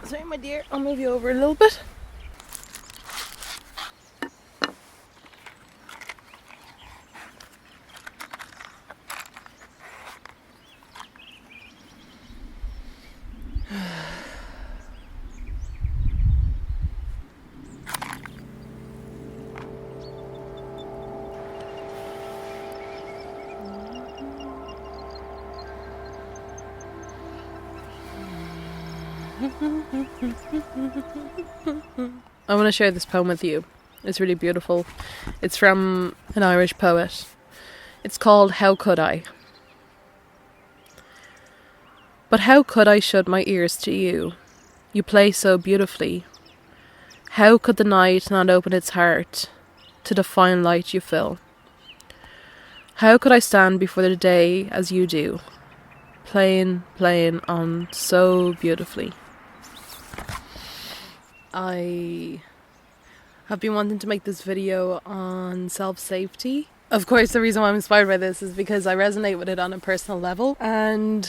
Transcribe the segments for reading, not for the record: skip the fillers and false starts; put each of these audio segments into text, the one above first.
Sorry, my dear, I'll move you over a little bit. I want to share this poem with you. It's really beautiful. It's from an Irish poet. It's called How Could I? But how could I shut my ears to you? You play so beautifully. How could the night not open its heart to the fine light you fill? How could I stand before the day as you do, playing on so beautifully? I have been wanting to make this video on self-safety. Of course, the reason why I'm inspired by this is because I resonate with it on a personal level, and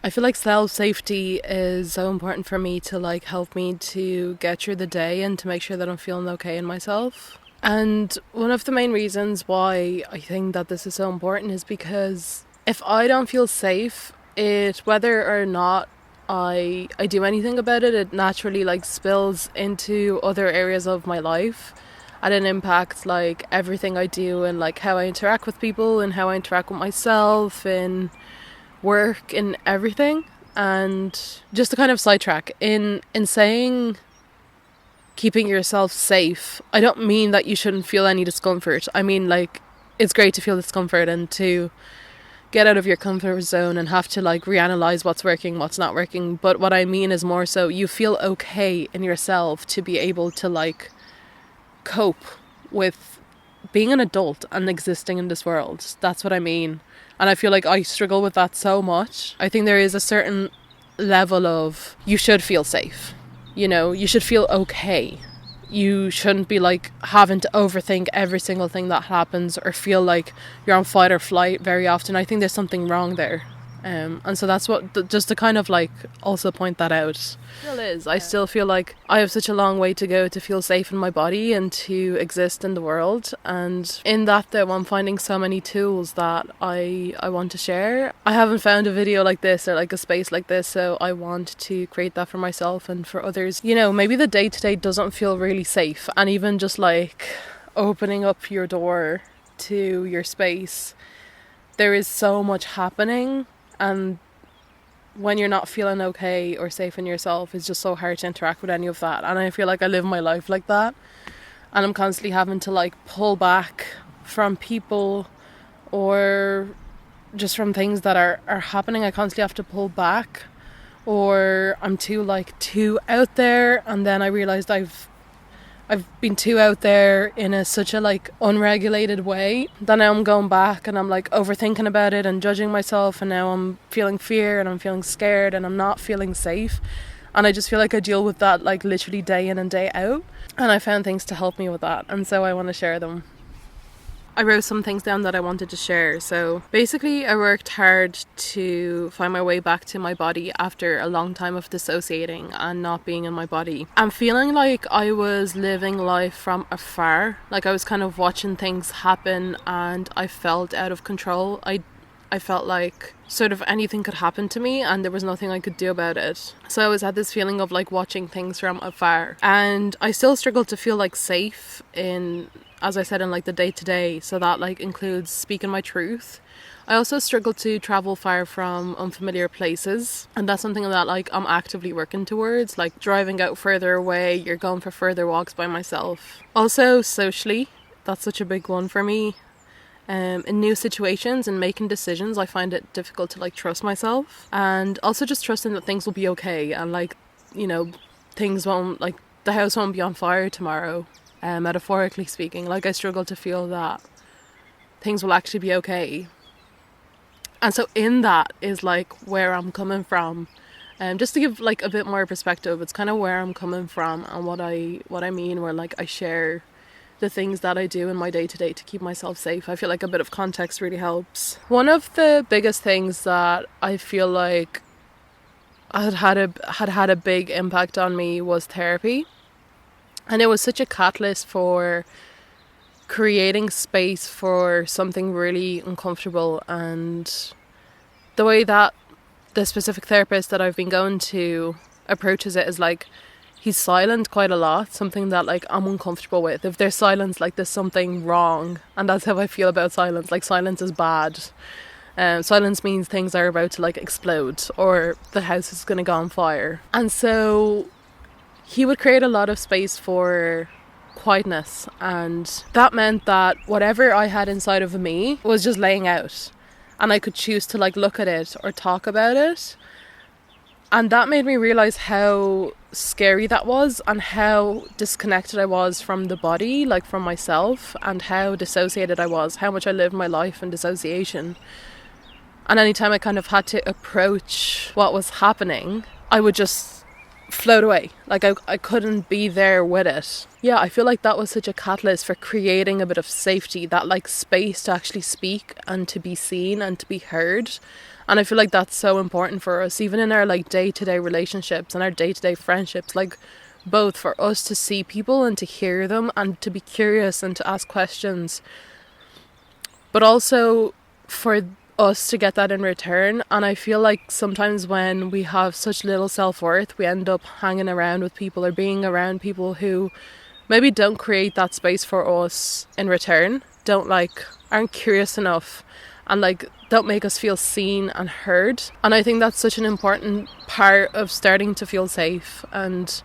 I feel like self-safety is so important for me to help me to get through the day and to make sure that I'm feeling okay in myself. And one of the main reasons why I think that this is so important is because if I don't feel safe, whether or not I do anything about it, it naturally spills into other areas of my life, and it impacts everything I do and how I interact with people and how I interact with myself and work and everything. And just to kind of sidetrack, in saying keeping yourself safe, I don't mean that you shouldn't feel any discomfort. I mean it's great to feel discomfort and to get out of your comfort zone and have to reanalyze what's working, what's not working. But what I mean is more so you feel okay in yourself to be able to cope with being an adult and existing in this world. That's what I mean. And I feel like I struggle with that so much. I think there is a certain level of you should feel safe. You should feel okay. You shouldn't be having to overthink every single thing that happens or feel like you're on fight or flight very often. I think there's something wrong there. And so that's what, just to kind of also point that out. Still is. I still feel like I have such a long way to go to feel safe in my body and to exist in the world. And in that though, I'm finding so many tools that I want to share. I haven't found a video like this or a space like this, so I want to create that for myself and for others. Maybe the day-to-day doesn't feel really safe, and even just opening up your door to your space, there is so much happening. And when you're not feeling okay or safe in yourself, it's just so hard to interact with any of that. And I feel like I live my life like that. And I'm constantly having to pull back from people or just from things that are happening. I constantly have to pull back, or I'm too out there. And then I realized I've been too out there in such a unregulated way that now I'm going back and I'm overthinking about it and judging myself, and now I'm feeling fear and I'm feeling scared and I'm not feeling safe. And I just feel like I deal with that literally day in and day out, and I found things to help me with that, and so I want to share them. I wrote some things down that I wanted to share. So basically I worked hard to find my way back to my body after a long time of dissociating and not being in my body. I'm feeling like I was living life from afar. I was kind of watching things happen and I felt out of control. I felt like sort of anything could happen to me and there was nothing I could do about it. So I was at this feeling of watching things from afar. And I still struggle to feel safe in, as I said, in the day-to-day. So that includes speaking my truth. I also struggle to travel far from unfamiliar places, and that's something that I'm actively working towards, driving out further away. You're going for further walks by myself. Also socially, that's such a big one for me. In new situations and making decisions, I find it difficult to trust myself, and also just trusting that things will be okay, and things won't, the house won't be on fire tomorrow. Metaphorically speaking, I struggle to feel that things will actually be okay. And so in that is where I'm coming from. Just to give a bit more perspective, it's kind of where I'm coming from and what I mean, where I share the things that I do in my day-to-day to keep myself safe. I feel like a bit of context really helps. One of the biggest things that I feel like had a big impact on me was therapy. And it was such a catalyst for creating space for something really uncomfortable. And the way that the specific therapist that I've been going to approaches it is like, he's silent quite a lot, something that like I'm uncomfortable with. If there's silence, like there's something wrong. And that's how I feel about silence. Like silence is bad. Silence means things are about to like explode, or the house is going to go on fire. And so he would create a lot of space for quietness, and that meant that whatever I had inside of me was just laying out, and I could choose to like look at it or talk about it. And that made me realize how scary that was, and how disconnected I was from the body, like from myself, and how dissociated I was, how much I lived my life in dissociation. And anytime I kind of had to approach what was happening, I would just float away. Like I couldn't be there with it. Yeah, I feel like that was such a catalyst for creating a bit of safety, that like space to actually speak and to be seen and to be heard. And I feel like that's so important for us, even in our like day-to-day relationships and our day-to-day friendships, like both for us to see people and to hear them and to be curious and to ask questions, but also for us to get that in return. And I feel like sometimes when we have such little self-worth, we end up hanging around with people or being around people who maybe don't create that space for us in return, aren't curious enough, and like don't make us feel seen and heard. And I think that's such an important part of starting to feel safe. And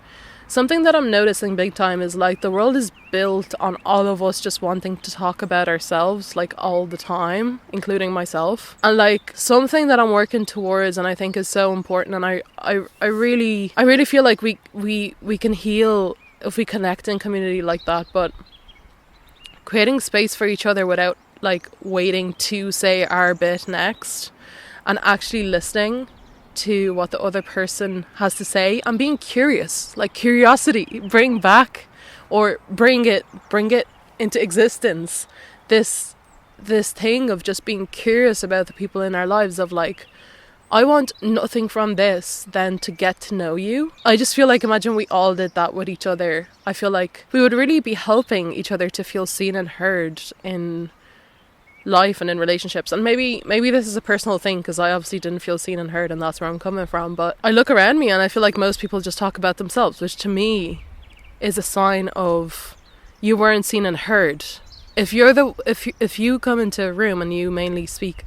something that I'm noticing big time is like the world is built on all of us just wanting to talk about ourselves like all the time, including myself. And like something that I'm working towards and I think is so important, and I really feel like we can heal if we connect in community like that, but creating space for each other without like waiting to say our bit next, and actually listening to what the other person has to say and being curious. Like curiosity, bring it into existence, this thing of just being curious about the people in our lives, of like, I want nothing from this than to get to know you. I just feel like, imagine we all did that with each other. I feel like we would really be helping each other to feel seen and heard in life and in relationships. And maybe this is a personal thing, because I obviously didn't feel seen and heard, and that's where I'm coming from. But I look around me and I feel like most people just talk about themselves, which to me is a sign of you weren't seen and heard. If you come into a room and you mainly speak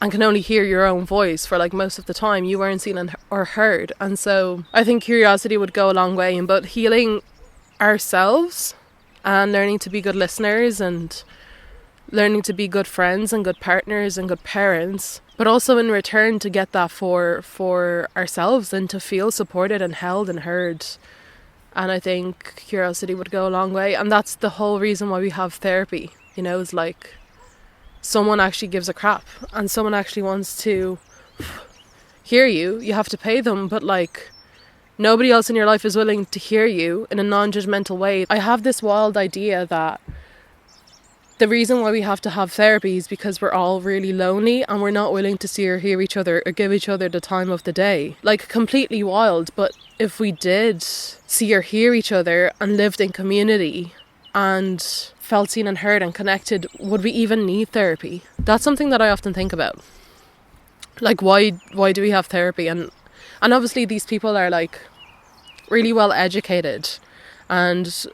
and can only hear your own voice for like most of the time, you weren't seen or heard. And so I think curiosity would go a long way in both healing ourselves and learning to be good listeners and learning to be good friends and good partners and good parents, but also in return to get that for ourselves and to feel supported and held and heard. And I think curiosity would go a long way. And that's the whole reason why we have therapy, you know, is like someone actually gives a crap and someone actually wants to hear you. You have to pay them, but like nobody else in your life is willing to hear you in a non-judgmental way. I have this wild idea that the reason why we have to have therapy is because we're all really lonely and we're not willing to see or hear each other or give each other the time of the day. Like completely wild. But if we did see or hear each other and lived in community and felt seen and heard and connected, would we even need therapy? That's something that I often think about. Like why do we have therapy? And obviously these people are like really well educated, and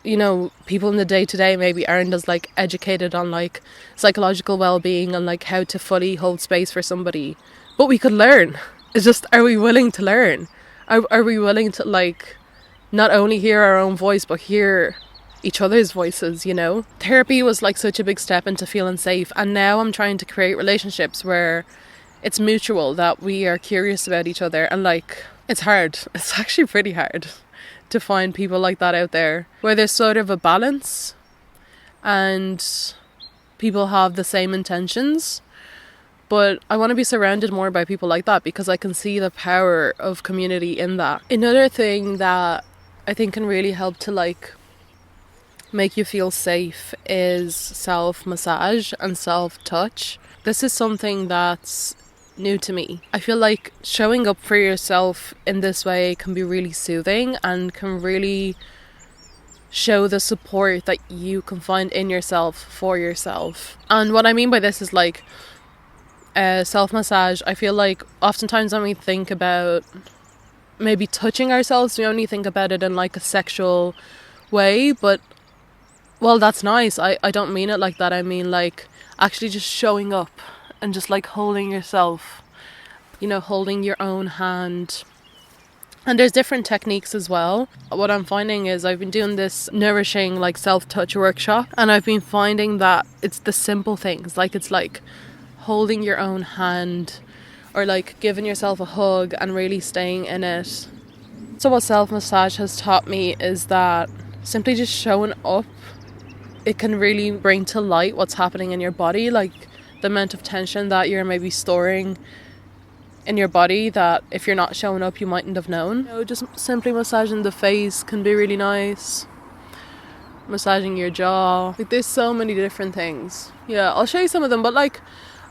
you know, people in the day-to-day maybe aren't as like educated on like psychological well-being and like how to fully hold space for somebody. But we could learn. It's just, are we willing to learn? Are we willing to like not only hear our own voice but hear each other's voices, you know? Therapy was like such a big step into feeling safe, and now I'm trying to create relationships where it's mutual, that we are curious about each other. And like, it's hard. It's actually pretty hard to find people like that out there, where there's sort of a balance and people have the same intentions. But I want to be surrounded more by people like that, because I can see the power of community in that. Another thing that I think can really help to like make you feel safe is self-massage and self-touch. This is something that's new to me. I feel like showing up for yourself in this way can be really soothing and can really show the support that you can find in yourself for yourself. And what I mean by this is like self-massage. I feel like oftentimes when we think about maybe touching ourselves, we only think about it in like a sexual way, but well, that's nice. I don't mean it like that. I mean like actually just showing up and just like holding yourself, you know, holding your own hand. And there's different techniques as well. What I'm finding is I've been doing this nourishing like self-touch workshop, and I've been finding that it's the simple things, like it's like holding your own hand or like giving yourself a hug and really staying in it. So what self-massage has taught me is that simply just showing up, it can really bring to light what's happening in your body, like the amount of tension that you're maybe storing in your body that if you're not showing up you mightn't have known. You know, just simply massaging the face can be really nice. Massaging your jaw. Like there's so many different things. Yeah, I'll show you some of them, but like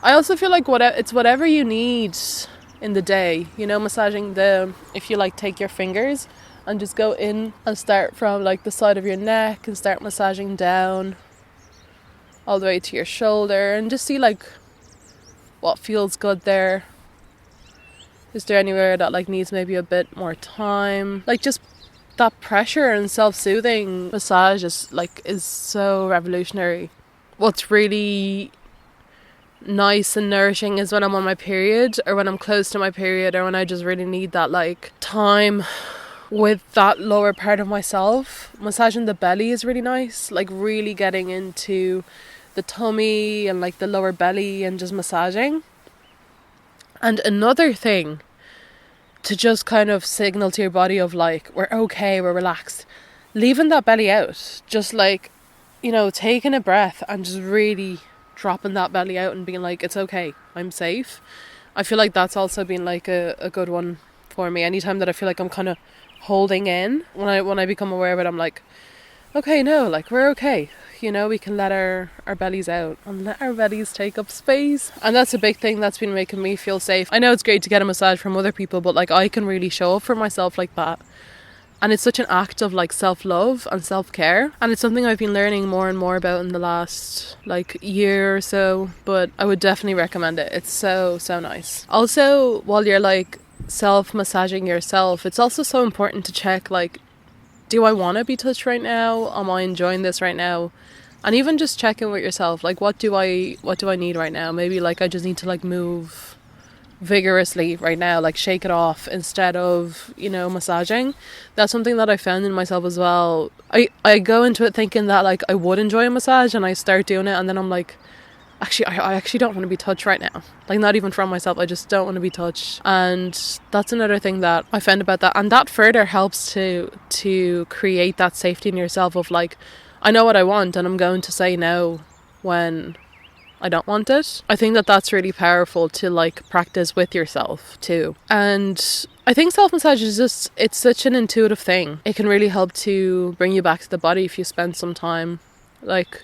I also feel like it's whatever you need in the day. You know, massaging if you like take your fingers and just go in and start from like the side of your neck and start massaging down all the way to your shoulder and just see like what feels good there. Is there anywhere that like needs maybe a bit more time? Like just that pressure and self-soothing massage is so revolutionary. What's really nice and nourishing is when I'm on my period or when I'm close to my period or when I just really need that like time with that lower part of myself. Massaging the belly is really nice, like really getting into the tummy and like the lower belly and just massaging. And another thing to just kind of signal to your body of like, we're okay, we're relaxed. Leaving that belly out. Just like, you know, taking a breath and just really dropping that belly out and being like, it's okay, I'm safe. I feel like that's also been like a good one for me. Anytime that I feel like I'm kind of holding in, when I become aware of it, I'm like, okay, no, like we're okay. You know, we can let our bellies out and let our bellies take up space. And that's a big thing that's been making me feel safe. I know it's great to get a massage from other people, but like I can really show up for myself like that. And it's such an act of like self-love and self-care. And it's something I've been learning more and more about in the last like year or so. But I would definitely recommend it. It's so, so nice. Also, while you're like self-massaging yourself, it's also so important to check like, do I want to be touched right now? Am I enjoying this right now? And even just check in with yourself, like what do I need right now? Maybe like I just need to like move vigorously right now, like shake it off instead of, you know, massaging. That's something that I found in myself as well. I go into it thinking that like I would enjoy a massage and I start doing it and then I'm like, actually I actually don't want to be touched right now. Like not even from myself, I just don't want to be touched. And that's another thing that I found about that. And that further helps to create that safety in yourself of like, I know what I want and I'm going to say no when I don't want it. I think that that's really powerful to like practice with yourself too. And I think self-massage is just, it's such an intuitive thing. It can really help to bring you back to the body if you spend some time. Like,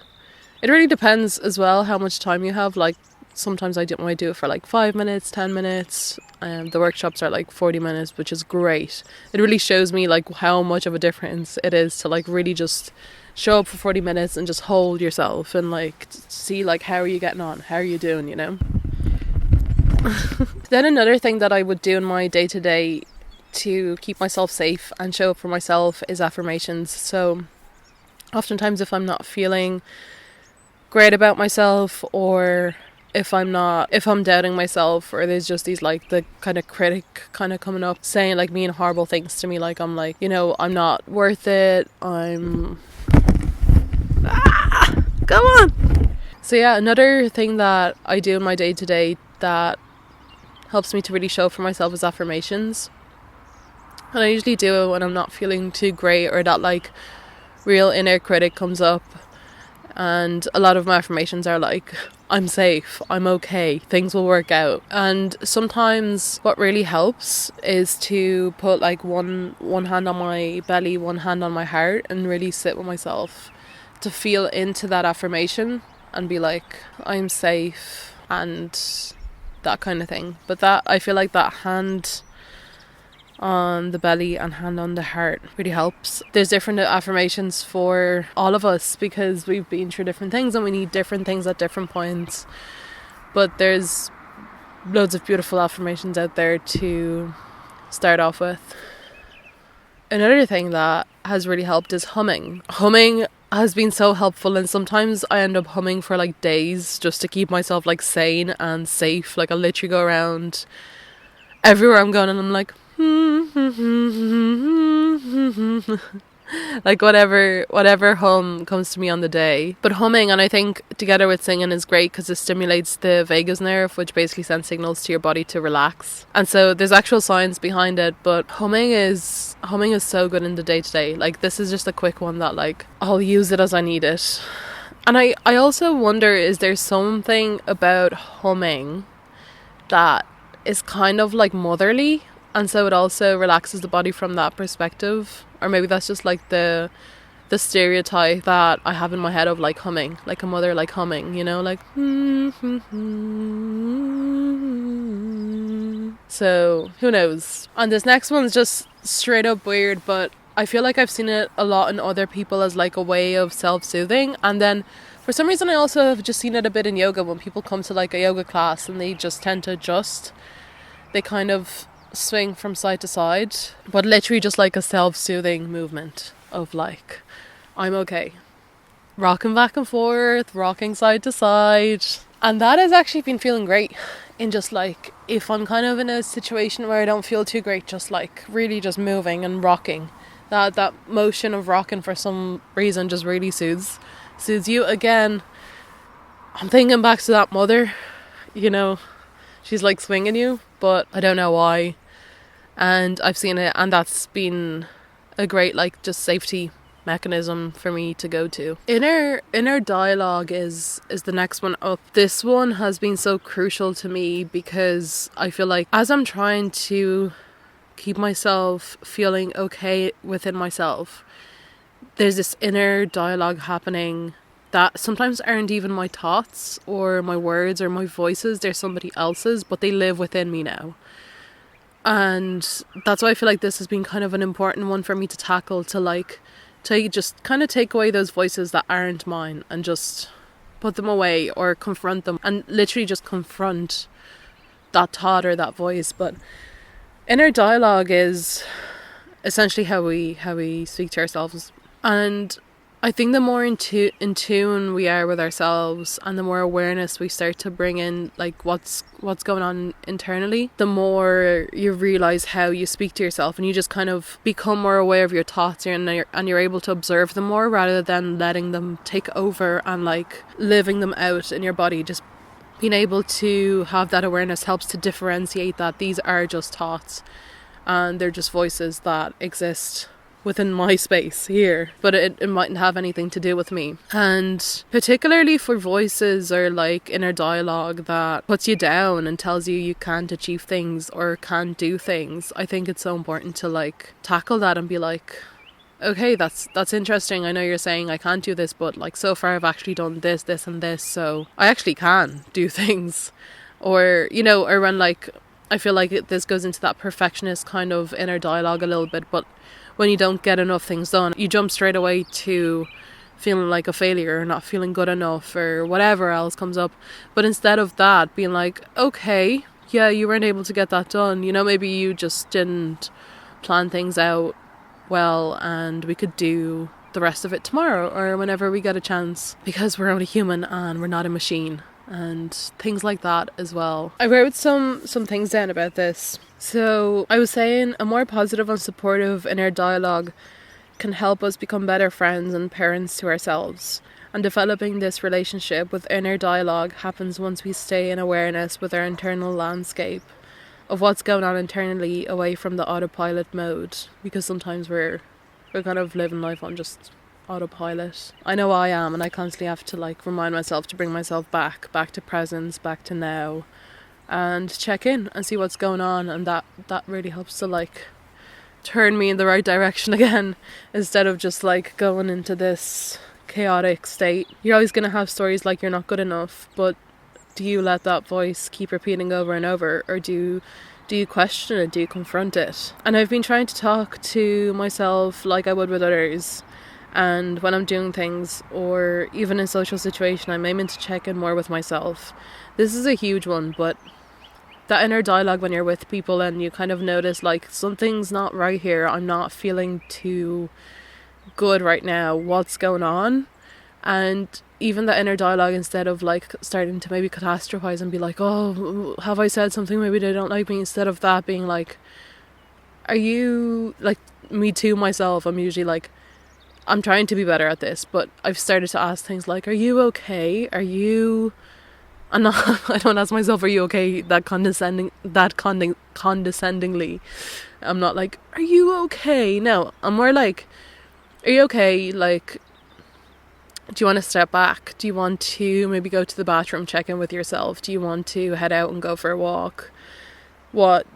it really depends as well how much time you have. Like sometimes I do it for like 5 minutes, 10 minutes. The workshops are like 40 minutes, which is great. It really shows me like how much of a difference it is to like really just show up for 40 minutes and just hold yourself and like see like how are you getting on, how are you doing, you know. Then another thing that I would do in my day-to-day to keep myself safe and show up for myself is affirmations. So oftentimes if I'm not feeling great about myself, or if I'm doubting myself, or there's just these like the kind of critic kind of coming up saying like mean horrible things to me, like I'm like, you know, I'm not worth it, come on. So yeah, another thing that I do in my day-to-day that helps me to really show up for myself is affirmations. And I usually do it when I'm not feeling too great or that like real inner critic comes up. And a lot of my affirmations are like, I'm safe, I'm okay, things will work out. And sometimes what really helps is to put like one hand on my belly, one hand on my heart, and really sit with myself to feel into that affirmation and be like, I'm safe and that kind of thing. But that, I feel like that hand on the belly and hand on the heart really helps. There's different affirmations for all of us because we've been through different things and we need different things at different points. But there's loads of beautiful affirmations out there to start off with. Another thing that has really helped is humming. Humming has been so helpful, and sometimes I end up humming for like days just to keep myself like sane and safe. Like I literally go around everywhere I'm going and I'm like like whatever hum comes to me on the day. But humming, and I think together with singing, is great because it stimulates the vagus nerve, which basically sends signals to your body to relax. And so there's actual science behind it, but humming is so good in the day-to-day. Like this is just a quick one that like I'll use it as I need it. And I also wonder, is there something about humming that is kind of like motherly, and so it also relaxes the body from that perspective? Or maybe that's just like the stereotype that I have in my head of like humming, like a mother like humming, you know, like so who knows. And this next one's just straight up weird, but I feel like I've seen it a lot in other people as like a way of self-soothing. And then for some reason I also have just seen it a bit in yoga when people come to like a yoga class and they just tend to adjust. They kind of swing from side to side, but literally just like a self-soothing movement of like, I'm okay. Rocking back and forth, rocking side to side. And that has actually been feeling great in just like, if I'm kind of in a situation where I don't feel too great, just like really just moving and rocking. That motion of rocking for some reason just really soothes you. Again, I'm thinking back to that mother, you know, she's like swinging you, but I don't know why. And I've seen it, and that's been a great like just safety mechanism for me to go to. Inner dialogue is the next one up. This one has been so crucial to me because I feel like as I'm trying to keep myself feeling okay within myself, there's this inner dialogue happening that sometimes aren't even my thoughts or my words or my voices. They're somebody else's, but they live within me now. And that's why I feel like this has been kind of an important one for me to tackle, to just kind of take away those voices that aren't mine and just put them away or confront them, and literally just confront that thought or that voice. But inner dialogue is essentially how we speak to ourselves. And I think the more in tune we are with ourselves, and the more awareness we start to bring in like what's going on internally, the more you realize how you speak to yourself, and you just kind of become more aware of your thoughts, and you're able to observe them more rather than letting them take over and like living them out in your body. Just being able to have that awareness helps to differentiate that these are just thoughts and they're just voices that exist within my space here, but it mightn't have anything to do with me. And particularly for voices or like inner dialogue that puts you down and tells you can't achieve things or can't do things, I think it's so important to like tackle that and be like, okay, that's interesting. I know you're saying I can't do this, but like so far I've actually done this and this, so I actually can do things. Or, you know, or when like I feel like this goes into that perfectionist kind of inner dialogue a little bit, but when you don't get enough things done, you jump straight away to feeling like a failure or not feeling good enough or whatever else comes up. But instead of that, being like, okay, yeah, you weren't able to get that done. You know, maybe you just didn't plan things out well, and we could do the rest of it tomorrow or whenever we get a chance, because we're only human and we're not a machine, and things like that as well. I wrote some things down about this. So I was saying a more positive and supportive inner dialogue can help us become better friends and parents to ourselves. And developing this relationship with inner dialogue happens once we stay in awareness with our internal landscape of what's going on internally, away from the autopilot mode, because sometimes we're kind of living life on just autopilot. I know I am, and I constantly have to like remind myself to bring myself back to presence, back to now, and check in and see what's going on. And that really helps to like turn me in the right direction again, instead of just like going into this chaotic state. You're always going to have stories like you're not good enough, but do you let that voice keep repeating over and over, or do you question it? Do you confront it? And I've been trying to talk to myself like I would with others. And when I'm doing things, or even in social situation, I'm aiming to check in more with myself. This is a huge one, but that inner dialogue when you're with people and you kind of notice like something's not right here, I'm not feeling too good right now, what's going on? And even the inner dialogue, instead of like starting to maybe catastrophize and be like, oh, have I said something, maybe they don't like me, instead of that being like, are you, like me too myself, I'm usually like, I'm trying to be better at this, but I've started to ask things like, are you okay? Are you... I don't ask myself, are you okay, condescendingly. I'm not like, are you okay? No, I'm more like, are you okay? Like, do you want to step back? Do you want to maybe go to the bathroom, check in with yourself? Do you want to head out and go for a walk? What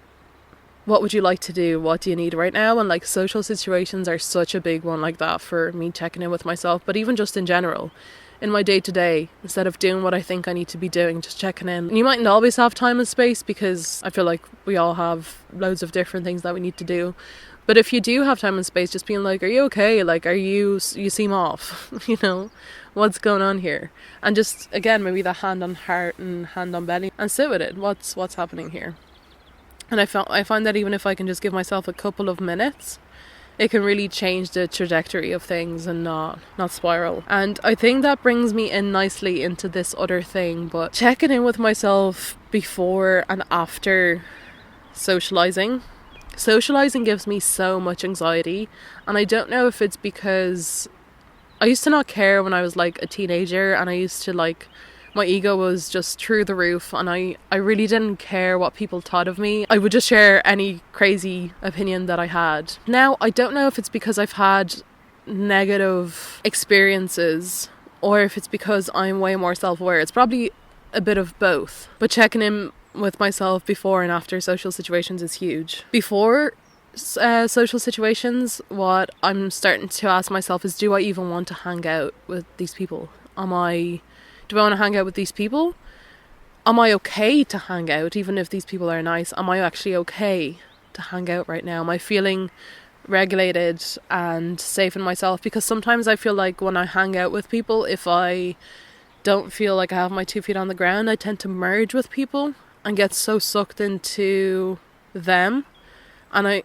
would you like to do? What do you need right now? And like social situations are such a big one like that for me, checking in with myself. But even just in general, in my day to day, instead of doing what I think I need to be doing, just checking in. And you mightn't always have time and space, because I feel like we all have loads of different things that we need to do. But if you do have time and space, just being like, are you okay? Like, you seem off, you know, what's going on here? And just, again, maybe the hand on heart and hand on belly, and sit with it. What's happening here? And I find that even if I can just give myself a couple of minutes, it can really change the trajectory of things and not spiral. And I think that brings me in nicely into this other thing, but checking in with myself before and after socializing. Socializing gives me so much anxiety, and I don't know if it's because I used to not care when I was like a teenager, and I used to like, my ego was just through the roof, and I really didn't care what people thought of me. I would just share any crazy opinion that I had. Now, I don't know if it's because I've had negative experiences, or if it's because I'm way more self-aware. It's probably a bit of both. But checking in with myself before and after social situations is huge. Before social situations, what I'm starting to ask myself is, do I even want to hang out with these people? Do I want to hang out with these people? Am I okay to hang out, even if these people are nice? Am I actually okay to hang out right now? Am I feeling regulated and safe in myself? Because sometimes I feel like when I hang out with people, if I don't feel like I have my 2 feet on the ground, I tend to merge with people and get so sucked into them, and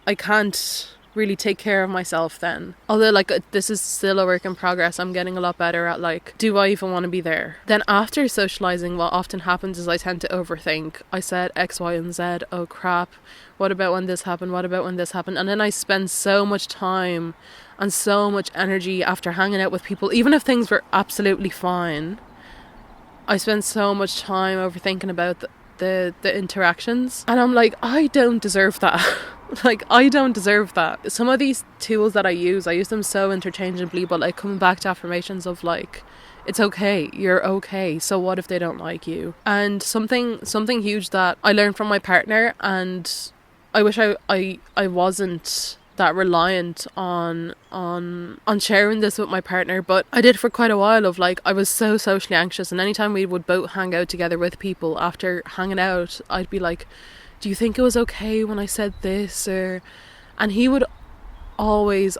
I can't really take care of myself then. Although like this is still a work in progress, I'm getting a lot better at like, do I even want to be there? Then after socializing, what often happens is I tend to overthink. I said X, Y, and Z. Oh crap, what about when this happened? What about when this happened? And then I spend so much time and so much energy after hanging out with people, even if things were absolutely fine. I spend so much time overthinking about the interactions, and I'm like, I don't deserve that. Like, I don't deserve that. Some of these tools that I use them so interchangeably, but like coming back to affirmations of like, it's okay, you're okay, so what if they don't like you? And something huge that I learned from my partner, and I wish I wasn't that reliant on sharing this with my partner, but I did for quite a while. Of like, I was so socially anxious, and anytime we would both hang out together with people, after hanging out, I'd be like, do you think it was okay when I said this? And he would always,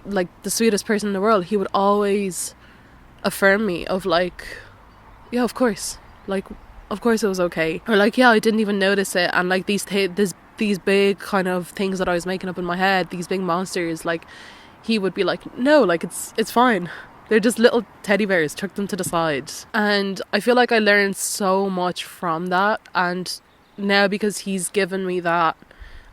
like the sweetest person in the world, he would always affirm me of like, yeah, of course, like, of course it was okay, or like, yeah, I didn't even notice it. And like these big kind of things that I was making up in my head, these big monsters, like he would be like, no, like it's fine, they're just little teddy bears, chuck them to the side. And I feel like I learned so much from that, and now because he's given me that,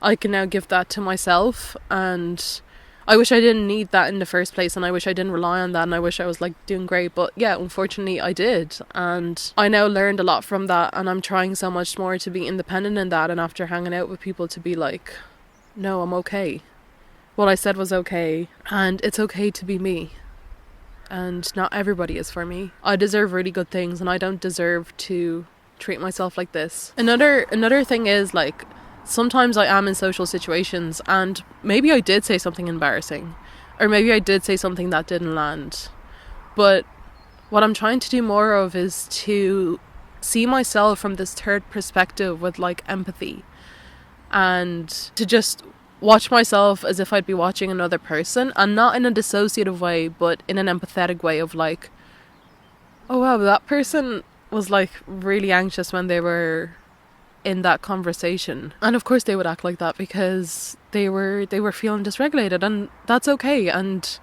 I can now give that to myself. And I wish I didn't need that in the first place, and I wish I didn't rely on that, and I wish I was like doing great, but yeah, unfortunately I did. And I now learned a lot from that, and I'm trying so much more to be independent in that, and after hanging out with people to be like, no, I'm okay, what I said was okay, and it's okay to be me, and not everybody is for me. I deserve really good things, and I don't deserve to treat myself like this. Another thing is like, sometimes I am in social situations and maybe I did say something embarrassing, or maybe I did say something that didn't land, but what I'm trying to do more of is to see myself from this third perspective with like empathy, and to just watch myself as if I'd be watching another person, and not in a dissociative way, but in an empathetic way of like, oh wow, that person was like really anxious when they were in that conversation, and of course they would act like that because they were feeling dysregulated, and that's okay. And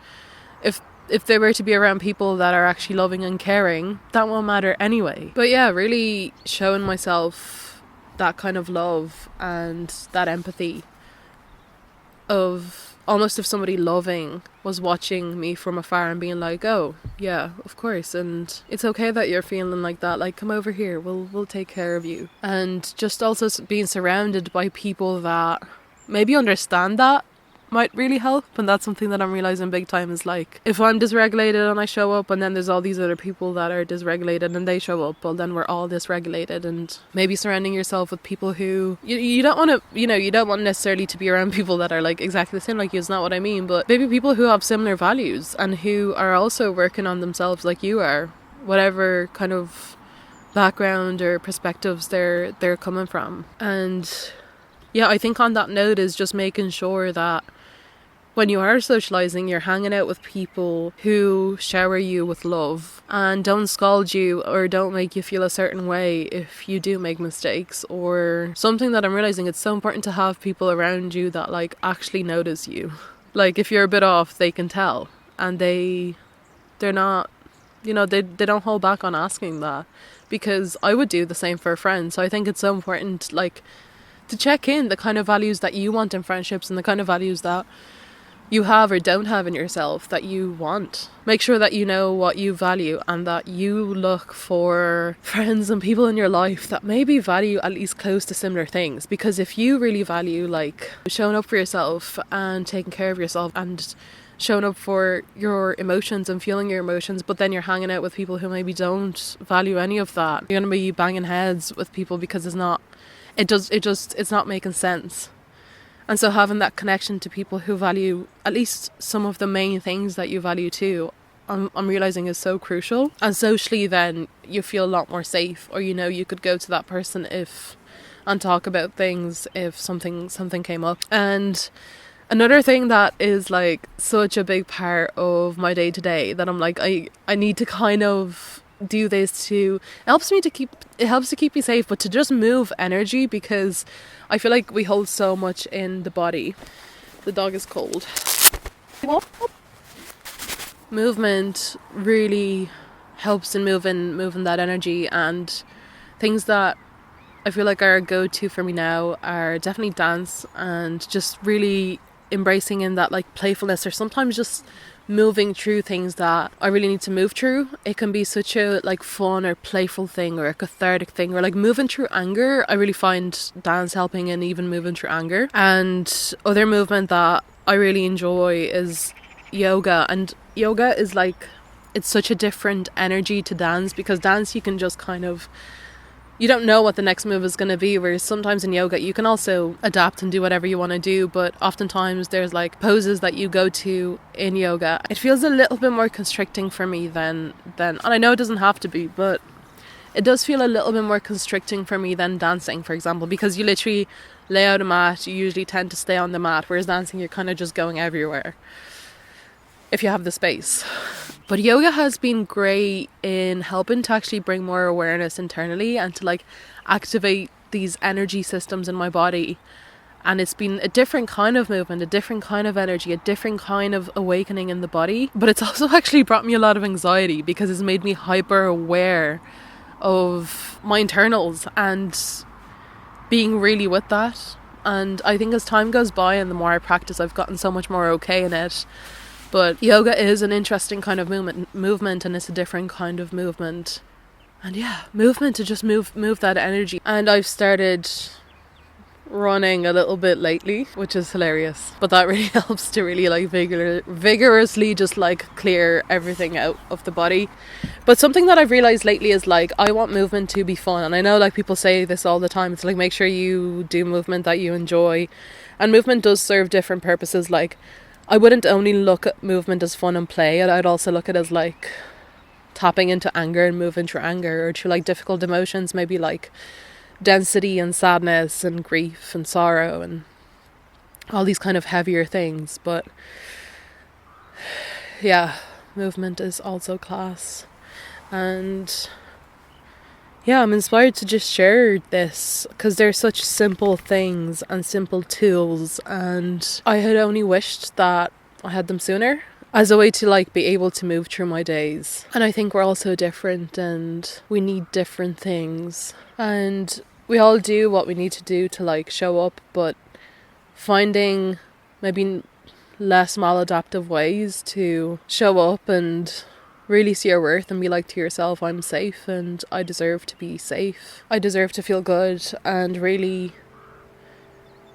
if they were to be around people that are actually loving and caring, that won't matter anyway. But yeah, really showing myself that kind of love and that empathy of almost if somebody loving was watching me from afar and being like, oh yeah, of course, and it's okay that you're feeling like that, like come over here, we'll take care of you. And just also being surrounded by people that maybe understand that might really help. And that's something that I'm realizing big time, is like, if I'm dysregulated and I show up, and then there's all these other people that are dysregulated and they show up, well then we're all dysregulated. And maybe surrounding yourself with people who you don't want to, you don't want necessarily to be around people that are like exactly the same like you, is not what I mean, but maybe people who have similar values and who are also working on themselves like you are, whatever kind of background or perspectives they're coming from. And yeah, I think on that note is just making sure that when you are socializing, you're hanging out with people who shower you with love and don't scold you or don't make you feel a certain way if you do make mistakes or something. That I'm realizing, it's so important to have people around you that like actually notice you. Like if you're a bit off, they can tell, and they're not, they don't hold back on asking that, because I would do the same for a friend. So I think it's so important like to check in the kind of values that you want in friendships and the kind of values that you have or don't have in yourself that you want. Make sure that you know what you value, and that you look for friends and people in your life that maybe value at least close to similar things. Because if you really value like showing up for yourself and taking care of yourself and showing up for your emotions and feeling your emotions, but then you're hanging out with people who maybe don't value any of that, you're going to be banging heads with people because it's not making sense. And so having that connection to people who value at least some of the main things that you value too, I'm realizing is so crucial. And socially then you feel a lot more safe, or you could go to that person and talk about things if something came up. And another thing that is like such a big part of my day to day that I'm like, I need to kind of do this to, it helps to keep me safe, but to just move energy, because I feel like we hold so much in the body. The dog is cold. Movement really helps in moving that energy, and things that I feel like are a go-to for me now are definitely dance, and just really embracing in that like playfulness, or sometimes just moving through things that I really need to move through. It can be such a like fun or playful thing, or a cathartic thing, or like moving through anger. I really find dance helping in even moving through anger. And other movement that I really enjoy is yoga. And yoga is like, it's such a different energy to dance, because dance you can just kind of, you don't know what the next move is going to be, whereas sometimes in yoga you can also adapt and do whatever you want to do. But oftentimes there's like poses that you go to in yoga, it feels a little bit more constricting for me than and I know it doesn't have to be, but it does feel a little bit more constricting for me than dancing, for example, because you literally lay out a mat. You usually tend to stay on the mat, whereas dancing you're kind of just going everywhere if you have the space. But yoga has been great in helping to actually bring more awareness internally and to like activate these energy systems in my body. And it's been a different kind of movement, a different kind of energy, a different kind of awakening in the body. But it's also actually brought me a lot of anxiety, because it's made me hyper aware of my internals and being really with that. And I think as time goes by and the more I practice, I've gotten so much more okay in it. But yoga is an interesting kind of movement, and it's a different kind of movement. And yeah, movement to just move that energy. And I've started running a little bit lately, which is hilarious. But that really helps to really like vigorously just like clear everything out of the body. But something that I've realized lately is like, I want movement to be fun. And I know like people say this all the time. It's like, make sure you do movement that you enjoy. And movement does serve different purposes. Like, I wouldn't only look at movement as fun and play, I'd also look at it as like tapping into anger and moving through anger, or through like difficult emotions, maybe like density and sadness and grief and sorrow and all these kind of heavier things. But yeah, movement is also class. And yeah, I'm inspired to just share this because they're such simple things and simple tools, and I had only wished that I had them sooner as a way to like be able to move through my days. And I think we're all so different and we need different things, and we all do what we need to do to like show up, but finding maybe less maladaptive ways to show up and really see your worth and be like to yourself, I'm safe and I deserve to be safe. I deserve to feel good, and really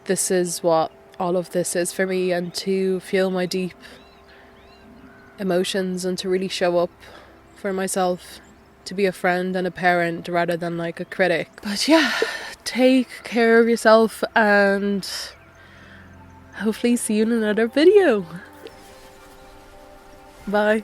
this is what all of this is for me, and to feel my deep emotions and to really show up for myself, to be a friend and a parent rather than like a critic. But yeah, take care of yourself and hopefully see you in another video. Bye.